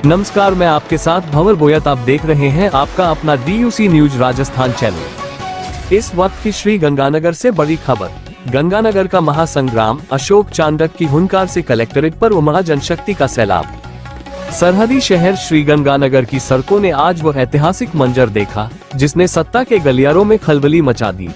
नमस्कार, मैं आपके साथ भंवर बोयत। आप देख रहे हैं आपका अपना DUC न्यूज राजस्थान चैनल। इस वक्त की श्री गंगानगर से बड़ी खबर। गंगानगर का महासंग्राम, अशोक चांडक की हुंकार से कलेक्ट्रेट पर उमड़ा जनशक्ति का सैलाब। सरहदी शहर श्री गंगानगर की सड़कों ने आज वह ऐतिहासिक मंजर देखा जिसने सत्ता के गलियारों में खलबली मचा दी।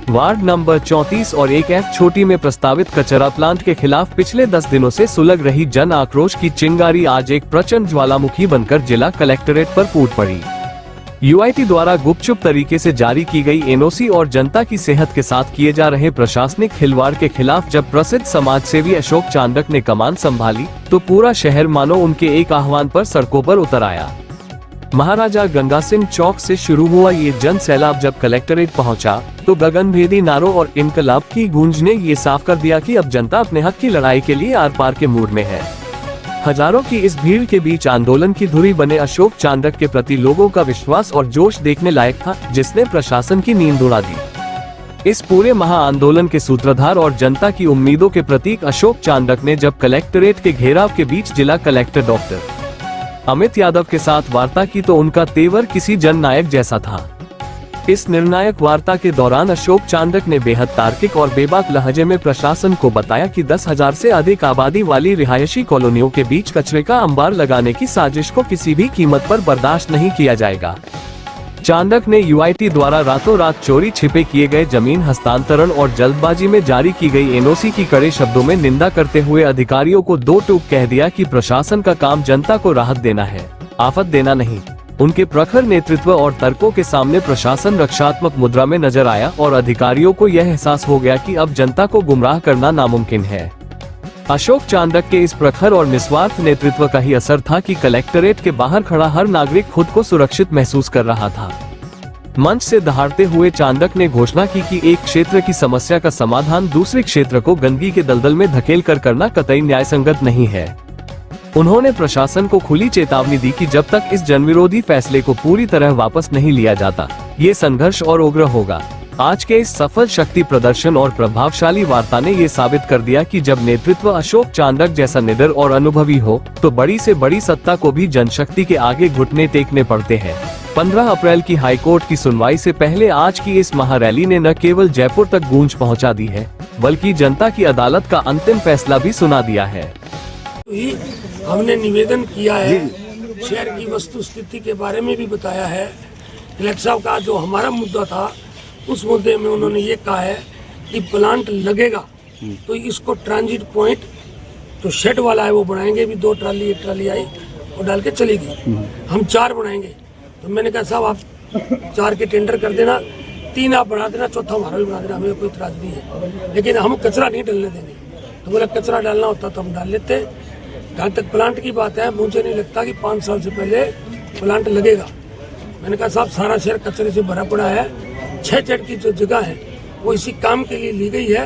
वार्ड नंबर 34 और 1F छोटी में प्रस्तावित कचरा प्लांट के खिलाफ पिछले 10 दिनों से सुलग रही जन आक्रोश की चिंगारी आज एक प्रचंड ज्वालामुखी बनकर जिला कलेक्ट्रेट पर फूट पड़ी। UIT द्वारा गुपचुप तरीके से जारी की गई NOC और जनता की सेहत के साथ किए जा रहे प्रशासनिक खिलवाड़ के खिलाफ जब प्रसिद्ध समाजसेवी अशोक चांडक ने कमान संभाली तो पूरा शहर मानो उनके एक आह्वान पर सड़कों पर उतर आया। महाराजा गंगा सिंह चौक से शुरू हुआ ये जन सैलाब जब कलेक्ट्रेट पहुंचा तो गगनभेदी नारों और इनकलाब की गूंज ने ये साफ कर दिया कि अब जनता अपने हक की लड़ाई के लिए आर पार के मूड में है। हजारों की इस भीड़ के बीच आंदोलन की धुरी बने अशोक चांडक के प्रति लोगों का विश्वास और जोश देखने लायक था, जिसने प्रशासन की नींद उड़ा दी। इस पूरे महा आंदोलन के सूत्रधार और जनता की उम्मीदों के प्रतीक अशोक चांडक ने जब कलेक्ट्रेट के घेराव के बीच जिला कलेक्टर डॉक्टर अमित यादव के साथ वार्ता की तो उनका तेवर किसी जननायक जैसा था। इस निर्णायक वार्ता के दौरान अशोक चांडक ने बेहद तार्किक और बेबाक लहजे में प्रशासन को बताया कि 10,000 से अधिक आबादी वाली रिहायशी कॉलोनियों के बीच कचरे का अंबार लगाने की साजिश को किसी भी कीमत पर बर्दाश्त नहीं किया जाएगा। चांडक ने UIT द्वारा रातों रात चोरी छिपे किए गए जमीन हस्तांतरण और जल्दबाजी में जारी की गई NOC की कड़े शब्दों में निंदा करते हुए अधिकारियों को दो टूक कह दिया कि प्रशासन का काम जनता को राहत देना है, आफत देना नहीं। उनके प्रखर नेतृत्व और तर्कों के सामने प्रशासन रक्षात्मक मुद्रा में नजर आया और अधिकारियों को यह एहसास हो गया कि अब जनता को गुमराह करना नामुमकिन है। अशोक चांडक के इस प्रखर और निस्वार्थ नेतृत्व का ही असर था कि कलेक्ट्रेट के बाहर खड़ा हर नागरिक खुद को सुरक्षित महसूस कर रहा था। मंच से दहाड़ते हुए चांडक ने घोषणा की कि एक क्षेत्र की समस्या का समाधान दूसरे क्षेत्र को गंदगी के दलदल में धकेल कर करना कतई न्यायसंगत नहीं है। उन्होंने प्रशासन को खुली चेतावनी दी कि जब तक इस जनविरोधी फैसले को पूरी तरह वापस नहीं लिया जाता, ये संघर्ष और उग्र होगा। आज के इस सफल शक्ति प्रदर्शन और प्रभावशाली वार्ता ने ये साबित कर दिया कि जब नेतृत्व अशोक चांडक जैसा निडर और अनुभवी हो तो बड़ी से बड़ी सत्ता को भी जनशक्ति के आगे घुटने टेकने पड़ते हैं। 15 अप्रैल की हाईकोर्ट की सुनवाई से पहले आज की इस महारैली ने न केवल जयपुर तक गूंज पहुंचा दी है, बल्कि जनता की अदालत का अंतिम फैसला भी सुना दिया है। हमने निवेदन किया है, शहर की वस्तु स्थिति के बारे में भी बताया है। कलेक्टर साहब का जो हमारा मुद्दा था उस मुद्दे में उन्होंने ये कहा है कि प्लांट लगेगा तो इसको ट्रांजिट पॉइंट जो शेड वाला है वो बनाएंगे। भी 2 ट्राली 1 ट्राली आई और डाल के चली गई। हम 4 बनाएंगे। तो मैंने कहा साहब आप 4 के टेंडर कर देना, 3 आप बना देना, चौथा हमारा भी बना देना, हमें कोई इतराज नहीं है, लेकिन हम कचरा नहीं डालने देंगे। तो बोला कचरा डालना होता तो हम डाल लेते। जहाँ तक प्लांट की बात है, मुझे नहीं लगता कि 5 साल से पहले प्लांट लगेगा। मैंने कहा साहब सारा शहर कचरे से भरा पड़ा है, 6 चेट की जो जगह है वो इसी काम के लिए ली गई है।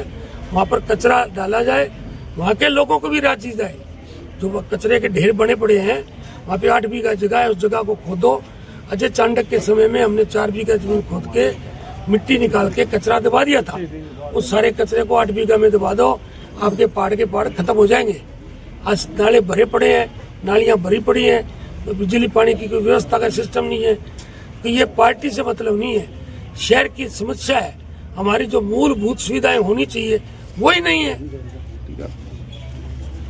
वहाँ पर कचरा डाला जाए, वहाँ के लोगों को भी राजी जाए। जो कचरे के ढेर बने पड़े हैं वहाँ पे 8 बीघा जगह है, उस जगह को खोदो। अजय चांडक के समय में हमने 4 बीघा जमीन खोद के मिट्टी निकाल के कचरा दबा दिया था। उस सारे कचरे को 8 बीघा में दबा दो, आपके पहाड़ के पहाड़ खत्म हो जाएंगे। आज नाले भरे पड़े हैं, नालियाँ भरी पड़ी हैं, तो बिजली पानी की कोई व्यवस्था का सिस्टम नहीं है। तो ये पार्टी से मतलब नहीं है, शहर की समस्या है। हमारी जो मूलभूत सुविधाएं होनी चाहिए वही नहीं है।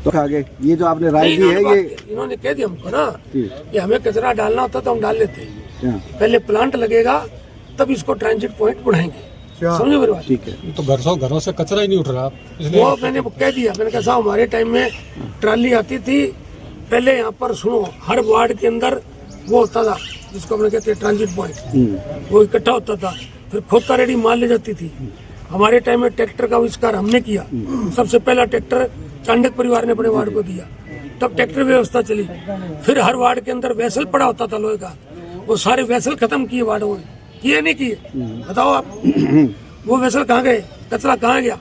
तो आगे ये जो आपने राय दी है, ये इन्होंने कह दिया हमको ना कि हमें कचरा डालना होता तो हम डाल लेते। पहले प्लांट लगेगा तब इसको ट्रांजिट पॉइंट बढ़ाएंगे। समझो मेरी बात? ठीक है। तो घरों से कचरा ही नहीं उठ रहा। वो मैंने कह दिया, मैंने कहा हमारे टाइम में ट्राली आती थी। पहले यहाँ पर सुनो, हर वार्ड के अंदर वो होता था जिसको हम कहते हैं ट्रांजिट पॉइंट, वो इकट्ठा होता था, फिर खोदता रेडी माल ले जाती थी। हमारे टाइम में ट्रैक्टर का आविष्कार हमने किया। सबसे पहला ट्रैक्टर चांडक परिवार ने अपने वार्ड को दिया, तब ट्रैक्टर व्यवस्था चली। फिर हर वार्ड के अंदर वैसल पड़ा होता था लोहे का, वो सारे वैसल खत्म किए वार्डों में, किए नहीं किए? बताओ आप। वो वैसल कहाँ गए? कचरा कहाँ गया?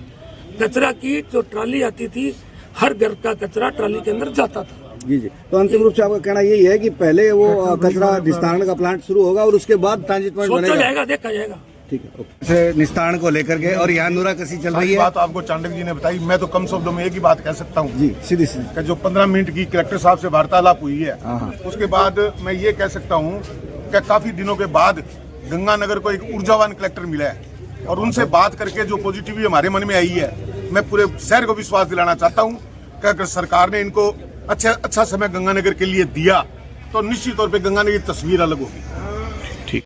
कचरा की जो ट्राली आती थी, हर घर का कचरा ट्राली के अंदर जाता था। जी। तो अंतिम रूप से आपका कहना यही है कि पहले वो कचरा निस्तारण का प्लांट शुरू होगा और उसके बाद ट्रांजिट पॉइंट बनेगा? जाएगा, देखा जाएगा। ठीक है, ओके। से निस्तारण को लेकर के और यहाँ नूरा कसी चल रही सारी है बात आपको चांडक जी ने बताई। मैं तो कम शब्दों में एक ही बात कह सकता हूँ जी, सीधी सीधी। कि जो 15 मिनट की कलेक्टर साहब से वार्तालाप हुई है, हाँ। उसके बाद मैं ये कह सकता हूँ कि काफी दिनों के बाद गंगानगर को एक ऊर्जावान कलेक्टर मिला है और उनसे बात करके जो पॉजिटिविटी हमारे मन में आई है, मैं पूरे शहर को विश्वास दिलाना चाहता हूँ कि अगर सरकार ने इनको अच्छा समय गंगानगर के लिए दिया तो निश्चित तौर पे गंगानगर की तस्वीर अलग होगी।